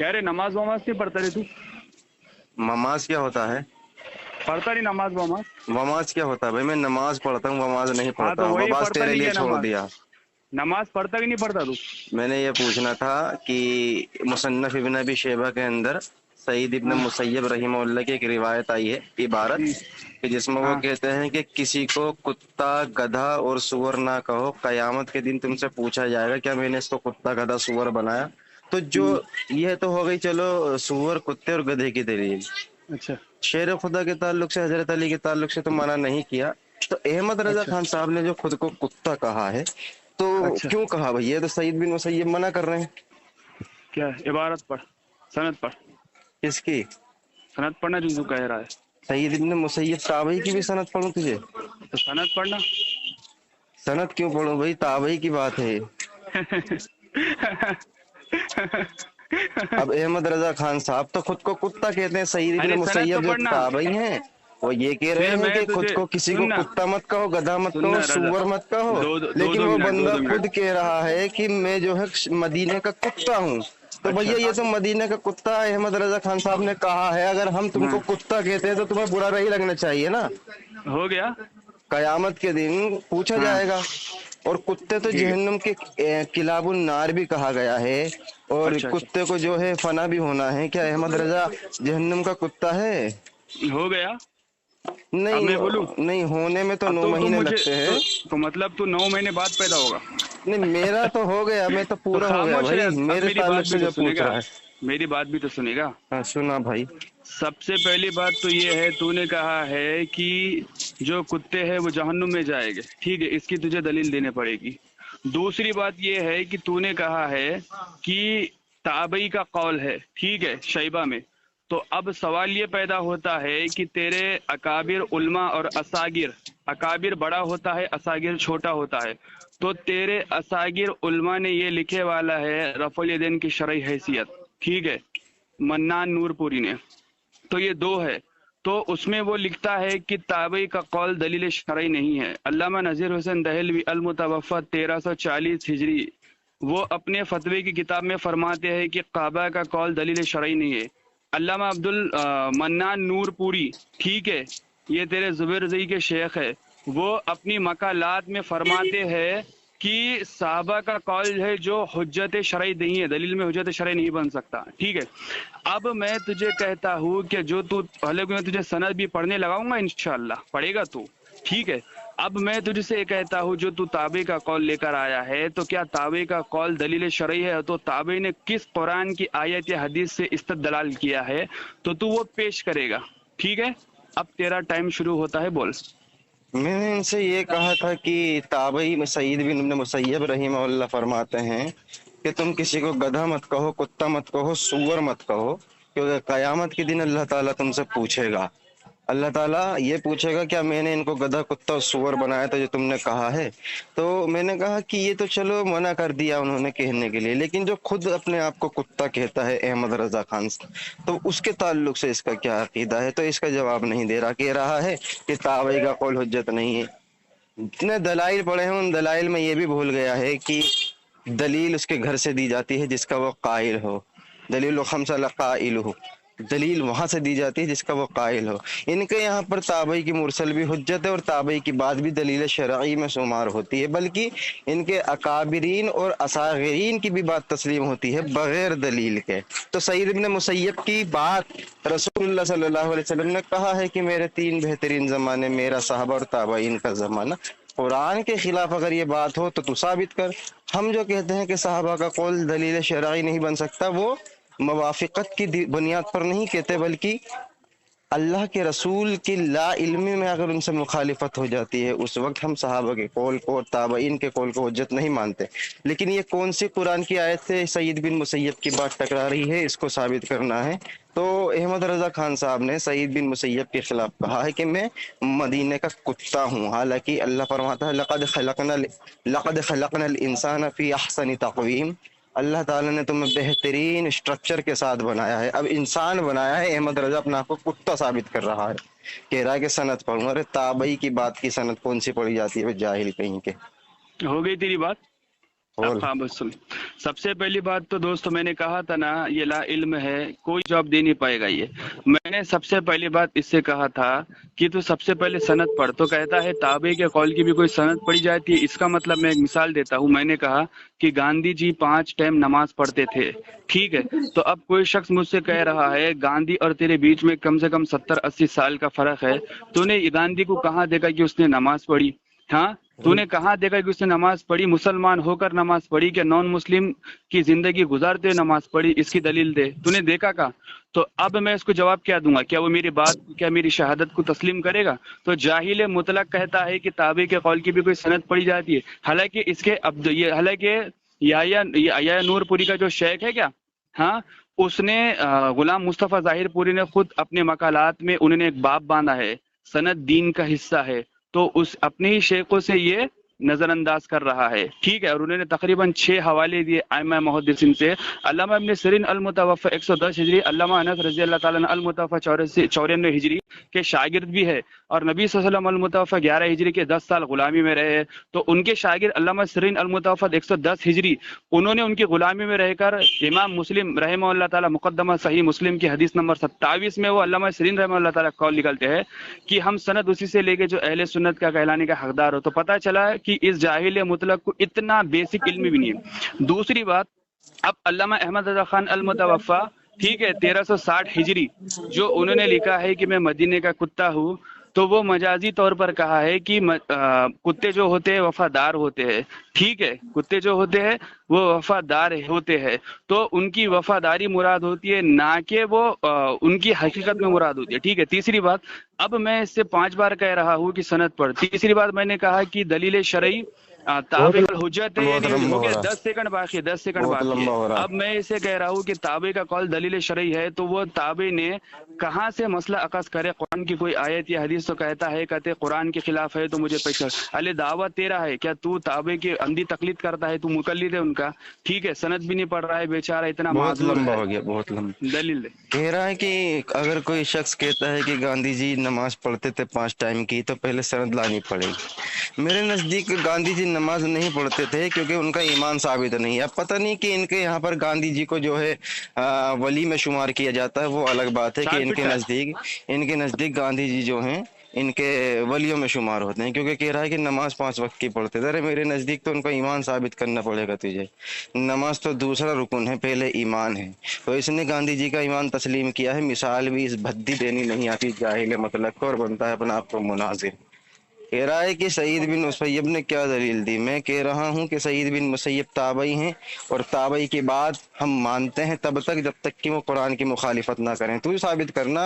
کہہ رہے نماز وماز نہیں پڑھتا رہے تو؟ مماز کیا ہوتا ہے؟ پڑھتا نہیں نماز وماز؟ وماز کیا ہوتا ہے بھائی؟ میں نماز پڑھتا ہوں، وماز نہیں ہاں پڑھتا تو ہوں، وہی وماز پڑھتا تیرے نہیں لیے کیا چھوڑ نماز؟ دیا۔ نماز پڑھتا کہ نہیں پڑھتا تو؟ میں نے یہ پوچھنا تھا کہ مصنف ابن ابی شیبہ کے اندر سعید ابن ہاں مسیب رحمہ اللہ کی ایک روایت آئی ہے، عبارت، کہ جس میں وہ ہاں کہتے ہیں کہ کسی کو کتا، گدھا اور سور نہ کہو، قیامت کے دن تم سے پوچھا جائے گا کیا میں نے اس کو کتا، گدھا، سور بنایا؟ تو جو یہ تو ہو گئی چلو سور، کتے اور گدھے کی دلیل۔ اچھا شیر خدا کے تعلق سے، حضرت علی کے تعلق سے تو منع نہیں کیا، تو احمد رضا اچھا خان صاحب نے جو خود کو کتا کہا ہے تو اچھا کیوں کہا بھائی؟ یہ تو سعید بن مسیب منع کر رہے ہیں۔ کیا عبارت پڑھ، سند پڑھ، کس کی؟ سند پڑھنا جو کہہ رہا ہے سعید ابن مسیب تابعی کی بھی سند پڑھوں تجھے؟ تو سند پڑھنا۔ سند کیوں پڑھوں بھائی؟ تابعی کی بات ہے۔ اب احمد رضا خان صاحب تو خود کو کتا کہتے ہیں، سعید ابن ارے سند تو مسیب جو پڑھنا، تابعی ہیں وہ یہ کہہ رہے پھر ہیں میں کہ خود تجھے کو کسی کو سننا کتا مت کہو، گدھا مت کہو، سننا رضا، سور مت کہو، دو لیکن دو وہ منٹ، بندہ دو خود منٹ۔ کہہ رہا ہے کہ میں جو ہے مدینے کا کتا ہوں۔ تو اچھا بھیا یہ تو مدینے کا کتا احمد رضا خان صاحب نے کہا ہے، اگر ہم تم ہاں کو کتا کہتے ہیں تو تمہیں برا نہیں لگنا چاہیے نا؟ ہو گیا۔ قیامت کے دن پوچھا ہاں جائے گا۔ اور کتے تو ٹھیک ہے۔ جہنم کے کلاب النار بھی کہا گیا ہے، اور اچھا اچھا کتے کو جو ہے فنا بھی ہونا ہے۔ کیا احمد رضا جہنم کا کتا ہے؟ ہو گیا۔ اب نہیں میں بولوں؟ نہیں، ہونے میں تو اب 9 تو مہینے مجھے لگتے ہیں۔ تو مطلب تو 9 مہینے بعد پیدا ہوگا؟ نہیں میرا تو ہو گیا، میں تو تو پورا ہو گیا خاموش بھائی، رہ، اب میرے میری بات تعلق بھی سے تو جو سنے پوچھ گا، رہا ہے۔ میری بات بھی تو سنے گا۔ ہاں سنا بھائی۔ سب سے پہلی بات تو یہ ہے، تو نے کہا ہے کہ جو کتے ہیں وہ جہنم میں جائیں گے، ٹھیک ہے، اس کی تجھے دلیل دینے پڑے گی۔ دوسری بات یہ ہے کہ تو نے کہا ہے کہ تابعی کا قول ہے، ٹھیک ہے، شیبہ میں۔ تو اب سوال یہ پیدا ہوتا ہے کہ تیرے اکابر علماء اور اساگر، اکابر بڑا ہوتا ہے، اساگر چھوٹا ہوتا ہے، تو تیرے اساگر علماء نے یہ لکھے والا ہے رفع الیدین کی شرعی حیثیت، ٹھیک ہے، منان نور پوری نے، تو یہ دو ہے۔ تو اس میں وہ لکھتا ہے کہ تابعی کا قول دلیل شرعی نہیں ہے۔ علامہ نذیر حسین دہلوی المتوفی 1340 ہجری، وہ اپنے فتوی کی کتاب میں فرماتے ہیں کہ کعبہ کا قول دلیل شرعی نہیں ہے۔ علامہ عبد المنان نور پوری، ٹھیک ہے، یہ تیرے زبیر رضی کے شیخ ہے، وہ اپنی مقالات میں فرماتے ہیں کہ صحابہ کا قول ہے جو حجت شرعی نہیں ہے، دلیل میں حجت شرعی نہیں بن سکتا، ٹھیک ہے۔ اب میں تجھے کہتا ہوں کہ جو تو حالانکہ میں تجھے سند بھی پڑھنے لگاؤں گا، انشاءاللہ پڑھے گا تو، ٹھیک ہے۔ اب میں تجھ سے کہتا ہوں جو تو تابعی کا قول لے کر آیا ہے، تو کیا تابعی کا قول دلیل شرعی ہے؟ تو تابعی نے کس قرآن کی آیت یا حدیث سے استدلال کیا ہے تو وہ پیش کرے گا، ٹھیک ہے۔ اب تیرا ٹائم شروع ہوتا ہے، بول۔ میں نے ان سے یہ کہا تھا کہ تابعی میں سعید بن ابن مسیب رحمہ اللہ فرماتے ہیں کہ تم کسی کو گدھا مت کہو، کتا مت کہو، سور مت کہو، کیونکہ قیامت کے دن اللہ تعالیٰ تم سے پوچھے گا۔ اللہ تعالیٰ یہ پوچھے گا کیا میں نے ان کو گدھا، کتا اور سور بنایا تھا جو تم نے کہا ہے؟ تو میں نے کہا کہ یہ تو چلو منع کر دیا انہوں نے کہنے کے لیے، لیکن جو خود اپنے آپ کو کتا کہتا ہے احمد رضا خان، تو اس کے تعلق سے اس کا کیا عقیدہ ہے؟ تو اس کا جواب نہیں دے رہا، کہہ رہا ہے کہ تابعی کا قول حجت نہیں ہے۔ جتنے دلائل پڑھے ہیں ان دلائل میں یہ بھی بھول گیا ہے کہ دلیل اس کے گھر سے دی جاتی ہے جس کا وہ قائل ہو، دلیل خمسہ لقائل ہو، دلیل وہاں سے دی جاتی ہے جس کا وہ قائل ہو۔ ان کے یہاں پر تابعی کی مرسل بھی حجت ہے، اور تابعی کی بات بھی دلیل شرعی میں شمار ہوتی ہے، بلکہ ان کے اکابرین اور اصاغرین کی بھی بات تسلیم ہوتی ہے بغیر دلیل کے۔ تو سعید ابن مسیب کی بات رسول اللہ صلی اللہ علیہ وسلم نے کہا ہے کہ میرے 3 بہترین زمانے، میرا صحابہ اور تابعین کا زمانہ، قرآن کے خلاف اگر یہ بات ہو تو ثابت کر۔ ہم جو کہتے ہیں کہ صحابہ کا قول دلیل شرعی نہیں بن سکتا، وہ موافقت کی بنیاد پر نہیں کہتے، بلکہ اللہ کے رسول کی لا علمی میں اگر ان سے مخالفت ہو جاتی ہے اس وقت ہم صحابہ کے قول کو اور تابعین کے قول کو حجت نہیں مانتے۔ لیکن یہ کون سی قرآن کی آیت سے سعید بن مسیب کی بات ٹکرا رہی ہے، اس کو ثابت کرنا ہے۔ تو احمد رضا خان صاحب نے سعید بن مسیب کے خلاف کہا ہے کہ میں مدینے کا کتا ہوں، حالانکہ اللہ فرماتا ہے لقد خلقنا الانسان فی احسن تقویم، اللہ تعالیٰ نے تمہیں بہترین اسٹرکچر کے ساتھ بنایا ہے۔ اب انسان بنایا ہے، احمد رضا اپنا آپ کو کتا ثابت کر رہا ہے، کہہ رہا ہے کہ سند پڑھوں۔ ارے تابعی کی بات کی سند کون سی پڑھی جاتی ہے جاہل کہیں کے؟ ہو گئی تیری بات؟ अब बोल। हाँ बस सुन। सबसे पहली बात तो दोस्त मैंने कहा था ना, ये ला इल्म है, कोई जवाब दे नहीं पाएगा ये। मैंने सबसे पहली बात इससे कहा था कि तू सबसे पहले सनद पढ़, तो कहता है ताबे के कौल की भी कोई सनद पढ़ी जाती है। इसका मतलब मैं एक मिसाल देता हूँ, मैंने कहा कि गांधी जी 5 टाइम नमाज पढ़ते थे, ठीक है। तो अब कोई शख्स मुझसे कह रहा है गांधी और तेरे बीच में कम से कम 70-80 साल का फर्क है, तूने गांधी को कहाँ देखा कि उसने नमाज पढ़ी? हाँ, तूने कहाँ देखा कि उसने नमाज पढ़ी? मुसलमान होकर नमाज पढ़ी क्या नॉन मुस्लिम की जिंदगी गुजारते हुए नमाज पढ़ी? इसकी दलील दे। तूने देखा का? तो अब मैं इसको जवाब क्या दूंगा? क्या वो मेरी बात, क्या मेरी शहादत को तस्लीम करेगा? तो जाहिल मुतलक कहता है कि ताबी के कौल की भी कोई सनद पढ़ी जाती है। हालांकि इसके अब ये हालांकि या नूरपुरी का जो शेख है क्या, हाँ, उसने गुलाम मुस्तफ़ा ज़ाहिर पुरी ने खुद अपने मकालात में उन्होंने एक बाब बांधा है, सनद दीन का हिस्सा है। तो उस अपने ही शेखों से ये नजरअंदाज कर रहा है, ठीक है। और उन्होंने तकरीबन 6 हवाले दिए आइमा मुहद्दिसीन से। अल्लामा इब्न सिरीन अल मुतवफ़ा 110 हिजरी, अल्लामा अनस रज़ी अल्लाह ताला अन्हु अल मुतवफ़ा 94 हिजरी के शागिर्द भी है, और नबी सल्लल्लाहु अलैहि वसल्लम अल मुतवफ़ा 11 हिजरी के 10 साल गुलामी में रहे। तो उनके शागिर्द अल्लामा सिरीन अल मुतवफ़ा 110 हिजरी, उन्होंने उनकी गुलामी में रहकर इमाम मुस्लिम रहमहुल्लाह ताला मुकद्दमा सही मुस्लिम की हदीस नंबर 27 में वो अल्लामा सिरीन रहमहुल्लाह ताला कौल निकलते हैं कि हम सनद उसी से लेके जो अहले सुन्नत का कहलाने का हकदार हो। तो पता चला कि इस जाहिल मुतलक को इतना बेसिक इल्म भी नहीं है। दूसरी बात, अब अल्लामा अहमद रज़ा खान अल मुतवफ़ा, ठीक है, 1360 हिजरी, जो उन्होंने लिखा है कि मैं मदीने का कुत्ता हूँ, तो वो मजाजी तौर पर कहा है कि कुत्ते जो होते हैं वफादार होते हैं, ठीक है, कुत्ते जो होते हैं वो वफादार होते हैं। तो उनकी वफादारी मुराद होती है, ना कि वो उनकी हकीकत में मुराद होती है, ठीक है। तीसरी बात, अब मैं इससे 5 बार कह रहा हूँ कि सनद पर। तीसरी बात मैंने कहा कि दलील शरई ताबे का हुज्जत है, बहुत यानी लंबा हो हो गया, रहा 10 सेकंड बाकी है, 10 सेकंड बहुत बाकी लंबा हो है। रहा। अब मैं इसे कह रहा हूँ कि ताबे का कौल दलील शरई है, तो वो ताबे ने कहाँ से मसला अकस करे? कुरान की कोई आयत या हदीस तो कहता है, कहते कुरान के खिलाफ है तो मुझे पेश कर। अले दावा तेरा है, क्या तू ताबे की अंधी तकलीद करता है? तू मुकल्लिद है उनका, ठीक है, सनद भी नहीं पढ़ रहा है बेचारा, इतना बहुत माजूर लंबा है। हो गया, बहुत लंबा। दलील दे। कह रहा है कि अगर कोई शख्स कहता है कि गांधी जी नमाज पढ़ते थे 5 टाइम की, तो पहले सनद लानी पड़ेगी। मेरे नजदीक गांधी जी नमाज नहीं पढ़ते थे, क्योंकि उनका ईमान साबित नहीं है। अब पता नहीं कि इनके यहाँ पर गांधी जी को जो है वली में शुमार किया जाता है, वो अलग बात है कि साठ पिटा है। इनके नजदीक गांधी जी जो हैं इनके वलियों में शुमार होते हैं, क्योंकि कह रहा है कि नमाज 5 वक्त की पढ़ते थे। अरे मेरे नजदीक तो उनका ईमान साबित करना पड़ेगा तुझे। नमाज तो दूसरा रुकन है, पहले ईमान है। तो इसने गांधी जी का ईमान तस्लीम किया है। मिसाल भी इस भद्दी देनी नहीं आती जाहिल मतलब को, और बनता है अपना आपको मुनाजिर। कह रहा है कि सईद बिन मुसैयब ने क्या दलील दी। मैं कह रहा हूँ कि सईद बिन मुसैयब ताबई हैं, और ताबई के बाद हम मानते हैं तब तक जब तक कि वो कुरान की मुखालिफत ना करें। तू साबित करना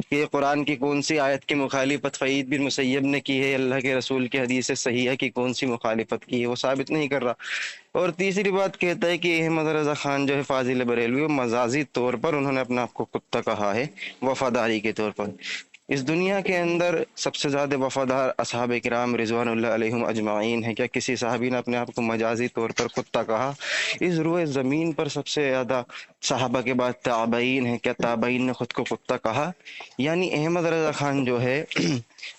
कि ये कुरान की कौन सी आयत की मुखालिफत सईद बिन मुसैयब ने की है, अल्लाह के रसूल की हदीस से सही है कि कौन सी मुखालिफत की है, वो साबित नहीं कर रहा। और तीसरी बात कहता है कि अहमद रजा खान जो है फाजिल बरेलवी, वो मजाजी तौर पर उन्होंने अपने आप को कुत्ता कहा है, वफादारी के तौर पर। इस दुनिया के अंदर सबसे ज्यादा वफादार असहाब किराम रिजवानुल्लाह अलैहिम अजमाइन है। क्या किसी साहबी ने अपने आप को मजाजी तौर पर कुत्ता कहा? इस रुए जमीन पर सबसे ज्यादा सहाबा के बाद ताबईन है, क्या ताबईन ने खुद को कुत्ता कहा? यानी अहमद रजा खान जो है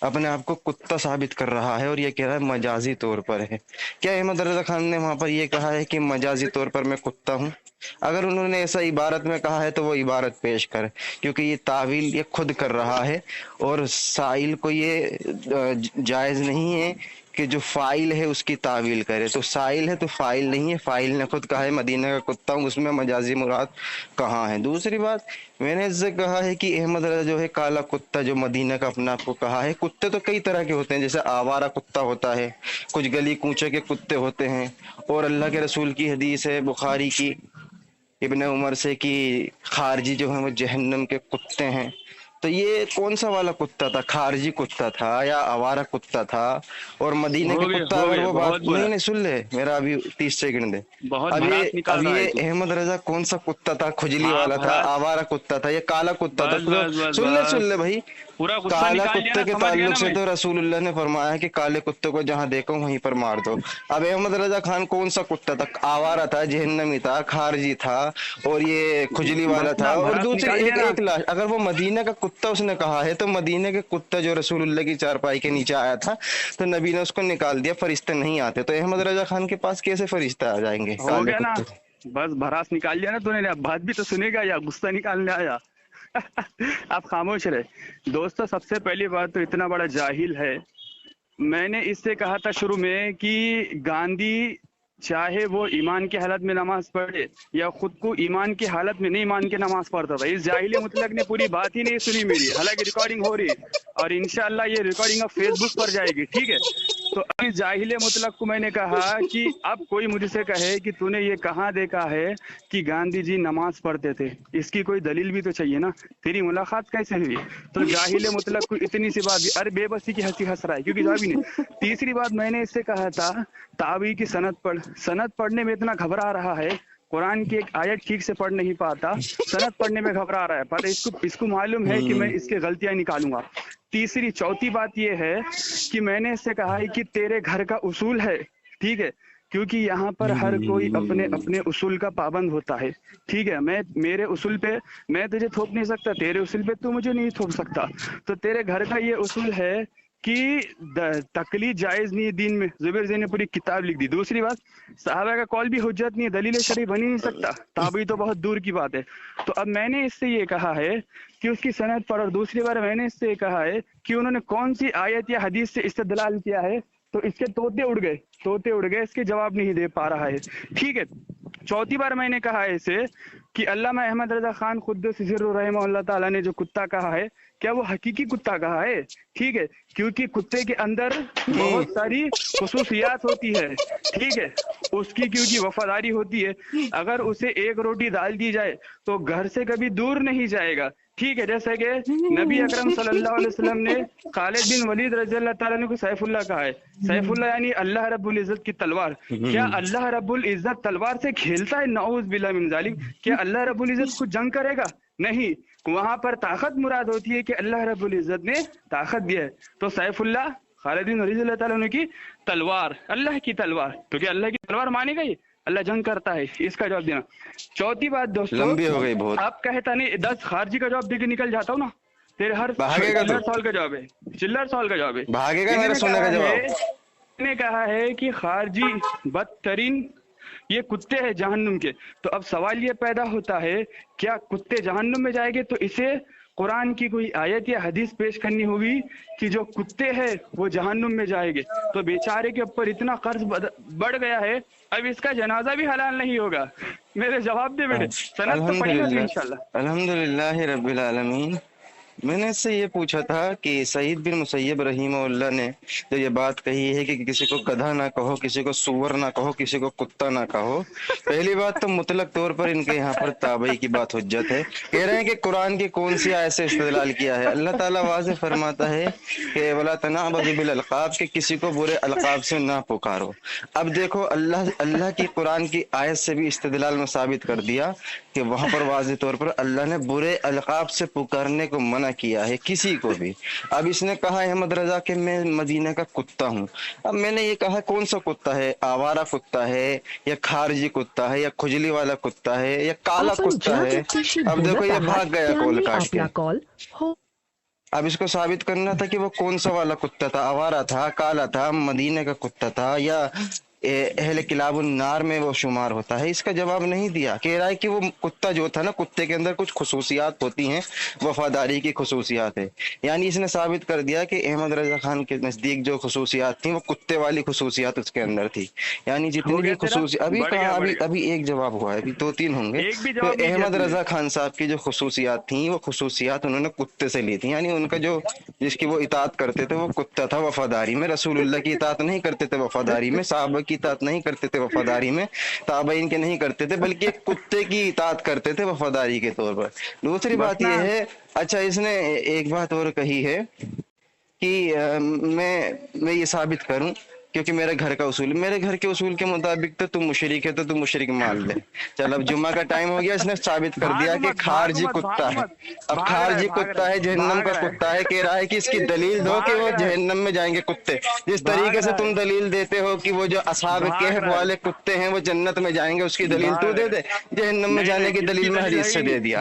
अपने आप को कुत्ता साबित कर रहा है, और ये कह रहा है मजाजी तौर पर है। क्या अहमद रजा खान ने वहां पर ये कहा है कि मजाजी तौर पर मैं कुत्ता हूँ? अगर उन्होंने ऐसा इबारत में कहा है तो वो इबारत पेश कर, क्योंकि ये तावील ये खुद कर रहा है, और साइल को ये जायज नहीं है कि जो फाइल है उसकी तावील करे। तो साइल है तो फाइल नहीं है, फाइल ने खुद कहा है मदीना का कुत्ता हूँ, उसमें मजाजी मुराद कहाँ है? दूसरी बात, मैंने इससे कहा है कि अहमद रजा जो है काला कुत्ता जो मदीना का अपना आपको कहा है। कुत्ते तो कई तरह के होते हैं, जैसे आवारा कुत्ता होता है, कुछ गली कूचे के कुत्ते होते हैं, और अल्लाह के रसूल की हदीस है बुखारी की इब्ने उमर से कि खारजी जो है वो जहन्नम के कुत्ते हैं। तो ये कौन सा वाला कुत्ता था? खारजी कुत्ता था या आवारा कुत्ता था? और मदीने के कुत्ता, हो अगर गए वो बात बहुत बोला, नहीं नहीं सुन ले मेरा, अभी 30 सेकंड दे। बहुत अब ये भड़ास निकाल अब रहा ये है तू। अहमद रजा कौन सा कुत्ता था? खुजली हाँ वाला था, भड़ास, आवारा कुत्ता था, ये काला कुत्ता था? बस तो बस बस सुन ले बस। भाई, पूरा गुस्सा काला निकाल लिया कुत्ते ना, के समझ गया ताल्लुक ना से मैं। तो रसूलुल्लाह ने फरमाया है कि काले कुत्ते को जहां देखो वहीं पर मार दो। अब अहमद रजा खान कौन सा कुत्ता था? आवारा था, जहन्नमी था, खारजी था, और ये खुजली वाला था, मसला और भड़ास दूसरी निकाल लिया एक ना। एक लाश। अगर वो मदीने का कुत्ता उसने कहा है, तो मदीने के कुत्ता जो रसूलुल्लाह की चारपाई के नीचे आया था, तो नबी ने उसको निकाल दिया, फरिश्ते नहीं आते। तो अहमद रजा खान के पास कैसे फरिश्ते आ जाएंगे हो काले गया ना, कुत्ते? बस भड़ास निकाल लिया ना तूने। अब बात भी तो सुनेगा या गुस्सा निकालने आया? आप खामोश रहे। दोस्तों, सबसे पहली बात तो इतना बड़ा जाहिल है। मैंने इससे कहा था शुरू में कि गांधी चाहे वो ईमान की हालत में नमाज पढ़े या खुद को ईमान की हालत में नहीं मान के नमाज पढ़ता था। इस जाहिल मुतलक ने पूरी बात ही नहीं सुनी मेरी, हालांकि रिकॉर्डिंग हो रही है और इंशाल्लाह ये रिकॉर्डिंग अब फेसबुक पर जाएगी, ठीक है। तो अभी जाहिल मुतलक को मैंने कहा कि अब कोई मुझसे कहे कि तूने ये कहाँ देखा है कि गांधी जी नमाज पढ़ते थे, इसकी कोई दलील भी तो चाहिए ना। तेरी मुलाकात कैसे हुई? तो जाहिल मुतलक को इतनी सी बात भी, अरे बेबसी की हंसी हंस रहा है क्योंकि जवाब ही नहीं। तीसरी बात मैंने इससे कहा था, ताबी की सनद पढ़। सनद पढ़ने में इतना घबरा रहा है, कुरान की एक आयत ठीक से पढ़ नहीं पाता, सनद पढ़ने में घबरा रहा है, पर इसको मालूम है कि मैं इसके गलतियां निकालूंगा। चौथी बात ये है कि मैंने इससे कहा है कि तेरे घर का उसूल है, ठीक है, क्योंकि यहाँ पर हर कोई अपने अपने उसूल का पाबंद होता है, ठीक है। मैं मेरे उसूल पे मैं तुझे थोप नहीं सकता, तेरे उसूल पे तू मुझे नहीं थोप सकता। तो तेरे घर का ये उसूल है कि तकलीद जायज नहीं है दीन में। जुबैर ज़ैन ने पूरी किताब लिख दी। दूसरी बात, सहाबा का कौल भी हुज्जत नहीं है, दलील शरीफ बन ही नहीं सकता, ताबी तो बहुत दूर की बात है। तो अब मैंने इससे ये कहा है कि उसकी सनद पर, और दूसरी बार मैंने इससे ये कहा है कि उन्होंने कौन सी आयत या हदीस से इस्तेदलाल किया है, तो इसके तोते उड़ गए, इसके जवाब नहीं दे पा रहा है, ठीक है। चौथी बार मैंने कहा है इसे कि अल्लामा अहमद रजा खान खुद्दस सिर्रुहु रहमहुल्लाह ताला ने जो कुत्ता कहा है, क्या वो हकीकी कुत्ता कहा है? ठीक है, क्योंकि कुत्ते के अंदर बहुत सारी खुसूसियात होती है, ठीक है, उसकी क्योंकि वफादारी होती है। अगर उसे एक रोटी डाल दी जाए तो घर से कभी दूर नहीं जाएगा, ठीक है। जैसे कि नबी अकरम सल्लल्लाहु अलैहि वसल्लम ने खालिद बिन वलीद रज़ियल्लाहु ताला अन्हु को सैफुल्लाह कहा है। सैफुल्लाह यानी अल्लाह रब्बुल इज्जत की तलवार। क्या अल्लाह रब्बुल इज्जत तलवार से खेलता है? नऊज़ बिल्लाह मिन ज़ालिक। क्या अल्लाह रब्बुल इज्जत खुद जंग करेगा? नहीं। वहां पर ताकत मुराद होती है कि अल्लाह रब्बुल इज्जत ने ताकत दी है। तो सैफुल्लाह खालिद बिन वलीद रज़ियल्लाहु ताला अन्हु की तलवार, अल्लाह की तलवार, तो क्या अल्लाह की तलवार मानेगा ये? अल्लाह जंग करता है, इसका जवाब देना। चौथी बात दोस्तों, लंबी हो गई बहुत। आप कहता नहीं 10 खारजी का जवाब देके निकल जाता हूँ ना, तेरे हर भागेगा चिल्लर तो? सवाल का जवाब है, चिल्लर सवाल का जवाब है। भागेगा मेरा सुनने का जवाब? इन्होंने कहा है कि खारजी बदतरीन ये कुत्ते हैं जहन्नुम के। तो अब सवाल ये पैदा होता है, क्या कुत्ते जहन्नुम में जाएंगे? तो इसे कुरान की कोई आयत या हदीस पेश करनी होगी कि जो कुत्ते हैं वो जहन्नुम में जाएंगे। तो बेचारे के ऊपर इतना कर्ज बढ़ गया है, अब इसका जनाजा भी हलाल नहीं होगा। मेरे जवाब दे बेटे, सनद तो पढ़ेगा इंशाल्लाह। अल्हम्दुलिल्लाह रब्बिल आलमीन। मैंने इससे ये पूछा था कि सईद बिन मुसैयब रहीमहुल्लाह ने जो ये बात कही है कि किसी को गधा ना कहो, किसी को सुअर ना कहो, किसी को कुत्ता ना कहो। पहली बात तो मुतलक तौर पर इनके यहाँ पर ताबई की बात हुज्जत है। कह रहे हैं कि कुरान की कौन सी आयत से इस्तेदलाल किया है। अल्लाह ताला वाज़ेह फरमाता है कि वला तनाबज़ु बिल अलक़ाब, के किसी को बुरे अलक़ाब से ना पुकारो। अब देखो, अल्लाह की कुरान की आयत से भी इस्तेदलाल में साबित कर दिया कि वहां पर वाज़ेह तौर पर अल्लाह ने बुरे अलक़ाब से पुकारने को मना किया है किसी को भी। अब इसने कहा अहमद रजा कि मैं मदीना का कुत्ता हूँ। अब मैंने ये कहा कौन सा कुत्ता है? आवारा कुत्ता है या खारजी कुत्ता है या खुजली वाला कुत्ता है या काला कुत्ता है? अब देखो ये भाग गया कॉल काट के। अब इसको साबित करना था कि वो कौन सा वाला कुत्ता था, आवारा था, काला था, मदीने का कुत्ता था या अहले किलाबुन नार में वो शुमार होता है। इसका जवाब नहीं दिया। कह रहा है कि वो कुत्ता जो था ना, कुत्ते के अंदर कुछ खुसूसियात होती हैं, वफादारी की खुसूसियात है। यानी इसने साबित कर दिया कि अहमद रजा खान के नजदीक जो खुसूसियात थी वो कुत्ते वाली खुसूसियात उसके अंदर थी। यानी जितनी भी खुसूसियात अभी कहा, अभी एक जवाब हुआ है, अभी 2-3 होंगे। तो अहमद रजा खान साहब की जो खुसूसियात थी वो खुसूसियात उन्होंने कुत्ते से ली थी। यानी उनका जो जिसकी वो इताअत करते थे वो कुत्ता था वफादारी में। रसूलुल्लाह की इताअत नहीं करते थे वफादारी में, साहबा की इताअत नहीं करते थे वफादारी में, ताबईन के नहीं करते थे, बल्कि एक कुत्ते की इताअत करते थे वफादारी के तौर पर। दूसरी बात यह है, अच्छा इसने एक बात और कही है कि मैं ये साबित करूं क्योंकि मेरे घर का उसूल, मेरे घर के उसूल के मुताबिक तो तू मुशरिक है तो तू मुशरिक मान ले। चल अब जुम्मा का टाइम हो गया, इसने साबित कर दिया कि खारजी कुत्ता है। अब खारजी कुत्ता है, जहन्नम का कुत्ता है, कह रहा है कि इसकी दलील दो कि वो जहन्नम में जाएंगे कुत्ते। जिस तरीके से तुम दलील देते हो कि वो जो असहाब कहफ वाले कुत्ते हैं वो जन्नत में जाएंगे, उसकी दलील तू दे दे। जहन्नम में जाने की दलील में हदीस से दे दिया।